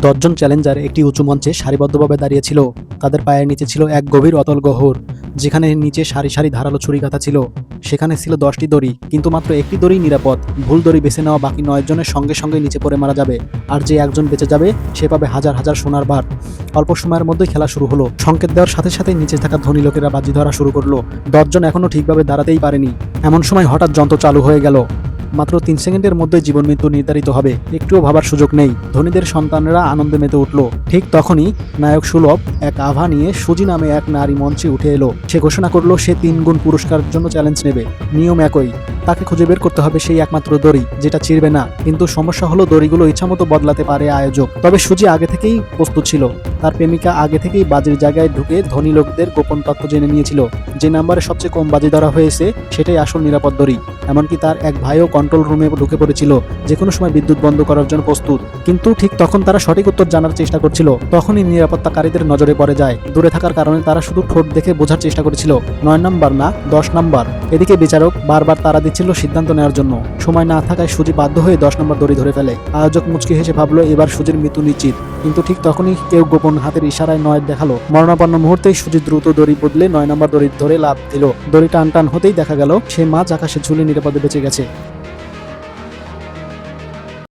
10 জন Challenger একটি উঁচু মঞ্চে সারিবদ্ধভাবে দাঁড়িয়েছিল। তাদের পায়ের নিচে ছিল এক গভীর অতল গহ্বর, যেখানে নিচে সারি সারি ধারালো ছুরিকাঁথা ছিল। সেখানে ছিল 10টি দড়ি, কিন্তু মাত্র একটি দড়ি নিরাপদ। ভুল দড়ি বেছে নেওয়া বাকি 9 জনের সঙ্গে সঙ্গে নিচে পড়ে মারা যাবে, আর যে একজন বেঁচে যাবে সে পাবে হাজার হাজার সোনার বার। অল্প সময়ের মধ্যেই খেলা শুরু হলো। সংকেত দেওয়ার সাথে সাথে নিচে থাকা ধনী লোকেরা বাজি ধরা শুরু করলো। 10 জন এখনো ঠিকভাবে দাঁড়াতেই পারেনি। এমন সময় হঠাৎ যন্ত্র চালু হয়ে গেল। মাত্র 3 সেকেন্ডের মধ্যে জীবন মৃত্যু নির্ধারিত হবে, একটুও ভাবার সুযোগ নেই। ধনীদের সন্তানরা আনন্দে মেতে উঠল। ঠিক তখনই নায়ক সুলভ এক আভা নিয়ে সুজি নামে এক নারী মঞ্চে উঠে এলো। সে ঘোষণা করলো সে 3 গুণ পুরস্কারের জন্য চ্যালেঞ্জ নেবে। নিয়ম একই, তাকে খুঁজে বের করতে হবে সেই একমাত্র দড়ি যেটা ছিঁড়বে না। কিন্তু সমস্যা হলো দড়িগুলো ইচ্ছামতো বদলাতে পারে আয়োজক। তবে সুজি আগে থেকেই প্রস্তুত ছিল। তার প্রেমিকা আগে থেকেই বাজির জায়গায় ঢুকে ধনী লোকদের গোপন তথ্য জেনে নিয়েছিল। যে নাম্বারে সবচেয়ে কম বাজি ধরা হয়েছে সেটাই আসল নিরাপদ দড়ি। এমনকি তার এক ভাইও কন্ট্রোল রুমে ঢুকে পড়েছিল, যে কোনো সময় বিদ্যুৎ বন্ধ করার জন্য প্রস্তুত। কিন্তু ঠিক তখন তারা সঠিক উত্তর জানার চেষ্টা করছিল, তখনই নিরাপত্তাকারীদের নজরে পড়ে যায়। দূরে থাকার কারণে তারা শুধু ঠোঁট দেখে বোঝার চেষ্টা করেছিল 9 নাম্বার না 10 নাম্বার। এদিকে বিচারক বারবার তাড়া দিচ্ছিল সিদ্ধান্ত নেওয়ার জন্য। সময় না থাকায় সুজি বাধ্য হয়ে 10 নম্বর দড়ি ধরে ফেলে। আয়োজক মুচকি হেসে ভাবলো এবার সুজির মৃত্যু নিশ্চিত। কিন্তু ঠিক তখনই কেউ গোপন হাতের ইশারায় 9 দেখালো। মরণাপন্ন মুহূর্তেই সুজি দ্রুত দড়ি বদলে 9 নম্বর দড়ি ধরে লাফ দিল। দড়ি টান টান হতেই দেখা গেল সে মাঝ আকাশে ঝুলে নিরাপদে বেঁচে গেছে।